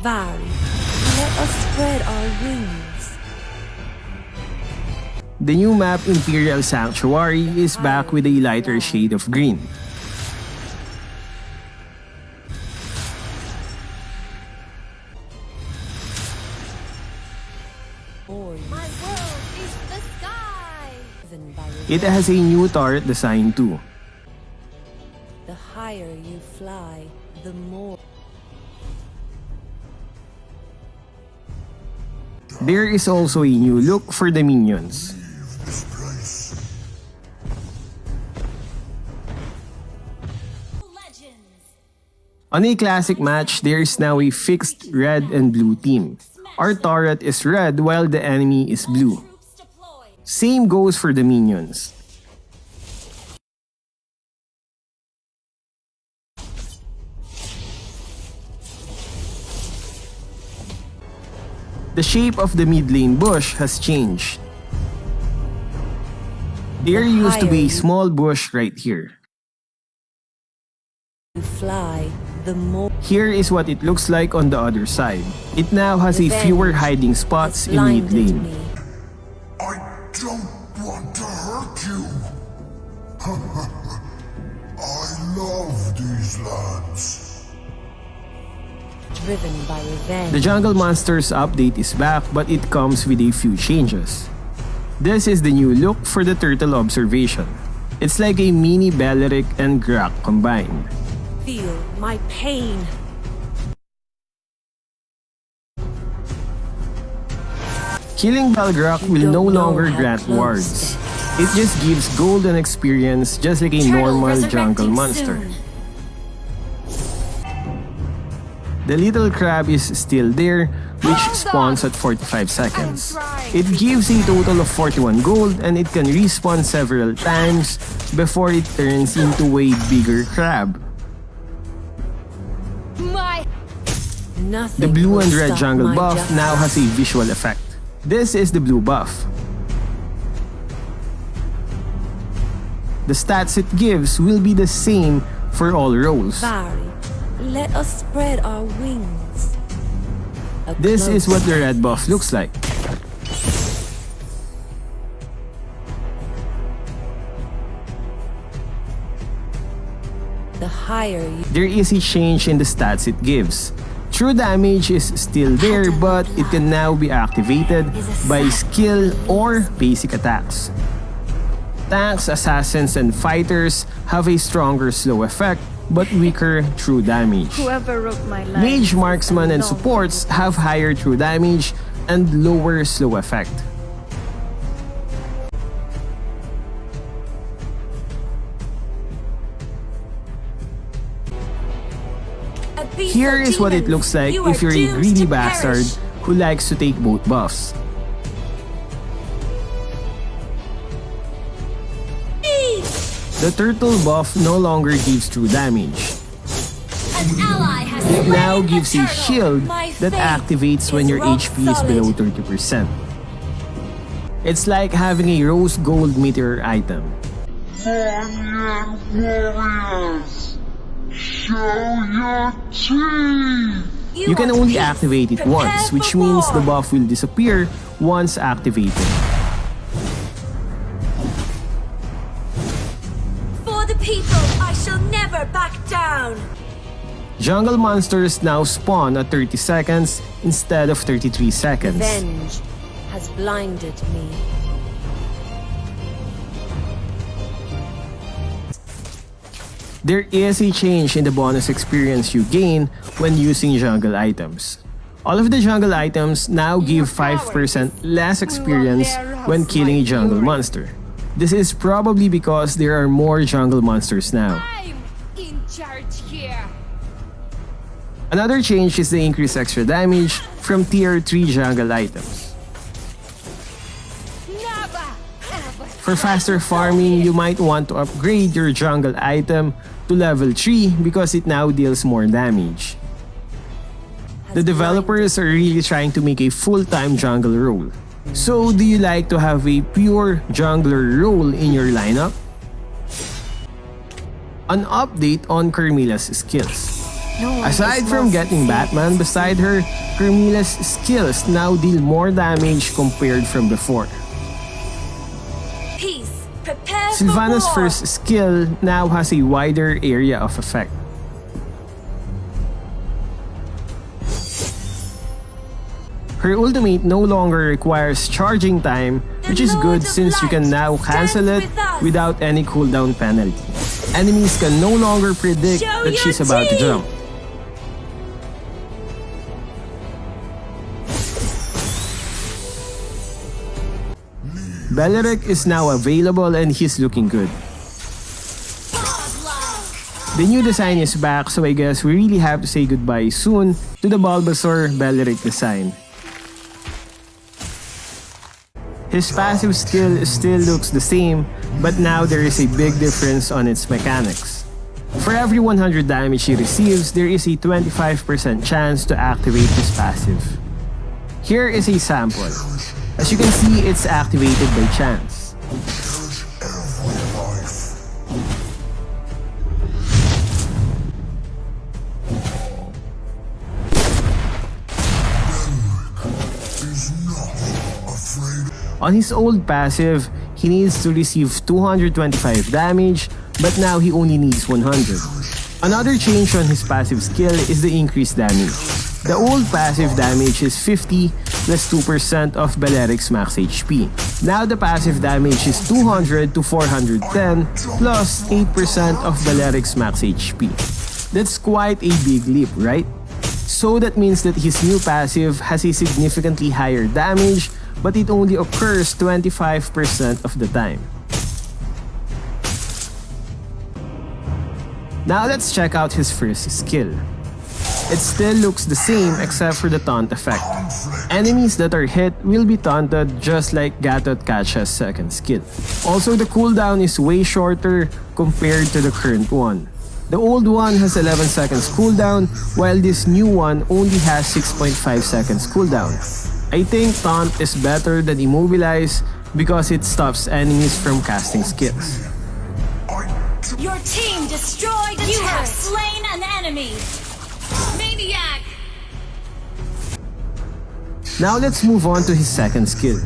vary. Let us spread our wings. The new map Imperial Sanctuary is back with a lighter shade of green. My world is the sky. It has a new turret design too. The higher you fly, the more. There is also a new look for the minions. On a classic match, there is now a fixed red and blue team. Our turret is red while the enemy is blue. Same goes for the minions. The shape of the mid lane bush has changed. There used to be a small bush right here. You fly, the more. Here is what it looks like on the other side. It now has a fewer hiding spots in mid lane. I don't want to hurt you. I love these lands. Driven by revenge. The Jungle Monsters update is back, but it comes with a few changes. This is the new look for the Turtle Observation. It's like a mini Beleric and Grak combined. Feel my pain. Killing Balgrak will no longer grant wards. It just gives gold and experience just like a normal jungle monster. The little crab is still there, which spawns at 45 seconds. It gives a total of 41 gold and it can respawn several times before it turns into a bigger crab. The blue and red jungle buff now has a visual effect. This is the blue buff. The stats it gives will be the same for all roles. Vary. Let us spread our wings. This is what the red buff looks like. The higher you. There is a change in the stats it gives. True damage is still there, but it can now be activated by skill or basic attacks. Tanks, assassins, and fighters have a stronger slow effect, but weaker true damage. Whoever wrote my life. Mage, marksman, and supports have higher true damage and lower slow effect. Here is what it looks like if you're a greedy bastard who likes to take both buffs. The turtle buff no longer gives true damage. It now gives a shield that activates when your HP is below 30%. It's like having a rose gold meteor item. Valiant warriors, show your teeth. You can only activate it once, which means the buff will disappear once activated. For the people, I shall never back down. Jungle monsters now spawn at 30 seconds instead of 33 seconds. Revenge has blinded me. There is a change in the bonus experience you gain when using jungle items. All of the jungle items now give 5% less experience when killing a jungle monster. This is probably because there are more jungle monsters now. I'm in charge here. Another change is the increased extra damage from tier 3 jungle items. Never, ever. For faster farming, you might want to upgrade your jungle item to level 3 because it now deals more damage. The developers are really trying to make a full-time jungle role. So, do you like to have a pure jungler role in your lineup? An update on Carmilla's skills. Aside from getting Batman beside her, Carmilla's skills now deal more damage compared from before. Peace. Prepare Sylvana's for war. first skill now has a wider area of effect. Her ultimate no longer requires charging time, which is good since you can now cancel it without any cooldown penalty. Enemies can no longer predict Show that your she's about to teeth! jump. Beleric is now available and he's looking good. The new design is back, so I guess we really have to say goodbye soon to the Bulbasaur Beleric design. His passive skill still looks the same, but now there is a big difference on its mechanics. For every 100 damage he receives, there is a 25% chance to activate his passive. Here is a sample. As you can see, it's activated by chance. On his old passive, he needs to receive 225 damage, but now he only needs 100. Another change on his passive skill is the increased damage. The old passive damage is 50 plus 2% of Beleric's max HP. Now the passive damage is 200 to 410 plus 8% of Beleric's max HP. That's quite a big leap, right? So that means that his new passive has a significantly higher damage, but it only occurs 25% of the time. Now let's check out his first skill. It still looks the same except for the taunt effect. Enemies that are hit will be taunted just like Gatot Kacha's second skill. Also, the cooldown is way shorter compared to the current one. The old one has 11 seconds cooldown, while this new one only has 6.5 seconds cooldown. I think Taunt is better than Immobilize because it stops enemies from casting skills. Your team destroyed a You have slain an enemy. Maniac! Now let's move on to his second skill.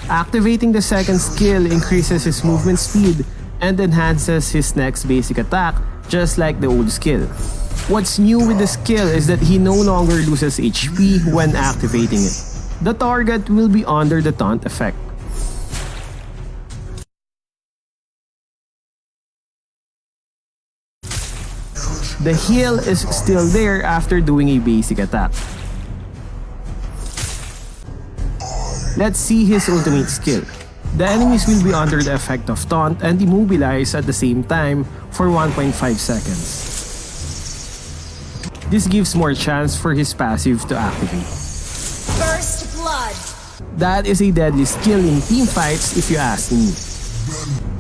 Activating the second skill increases his movement speed and enhances his next basic attack, just like the old skill. What's new with the skill is that he no longer loses HP when activating it. The target will be under the taunt effect. The heal is still there after doing a basic attack. Let's see his ultimate skill. The enemies will be under the effect of taunt and immobilize at the same time for 1.5 seconds. This gives more chance for his passive to activate. First blood. That is a deadly skill in team fights if you ask me.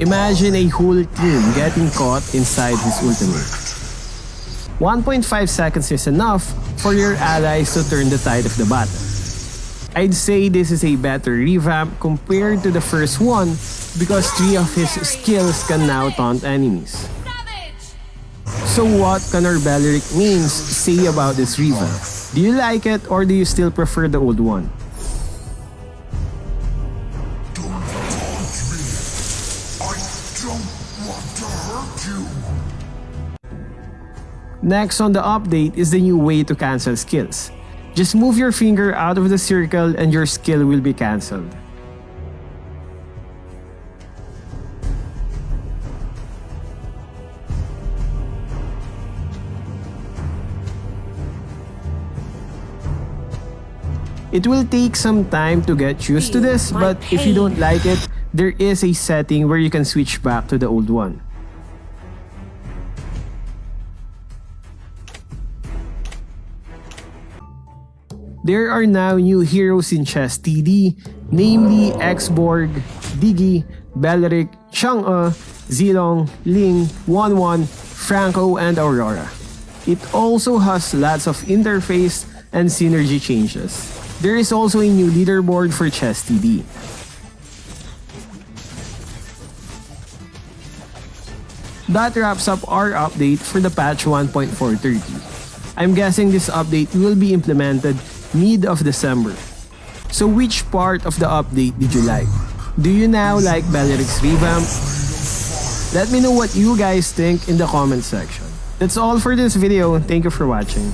Imagine a whole team getting caught inside his ultimate. 1.5 seconds is enough for your allies to turn the tide of the battle. I'd say this is a better revamp compared to the first one because 3 of his skills can now taunt enemies. So what can our Beleric mains say about this revamp? Do you like it or do you still prefer the old one? Next on the update is the new way to cancel skills. Just move your finger out of the circle and your skill will be cancelled. It will take some time to get used to this, but if you don't like it, there is a setting where you can switch back to the old one. There are now new heroes in Chess TD, namely X-Borg, Diggy, Beleric, Chang'e, Zilong, Ling, Wanwan, Franco, and Aurora. It also has lots of interface and synergy changes. There is also a new leaderboard for Chess TD. That wraps up our update for the patch 1.430. I'm guessing this update will be implemented mid of December. So which part of the update did you like? Do you now like Bellatrix revamp? Let me know what you guys think in the comment section. That's all for this video. Thank you for watching.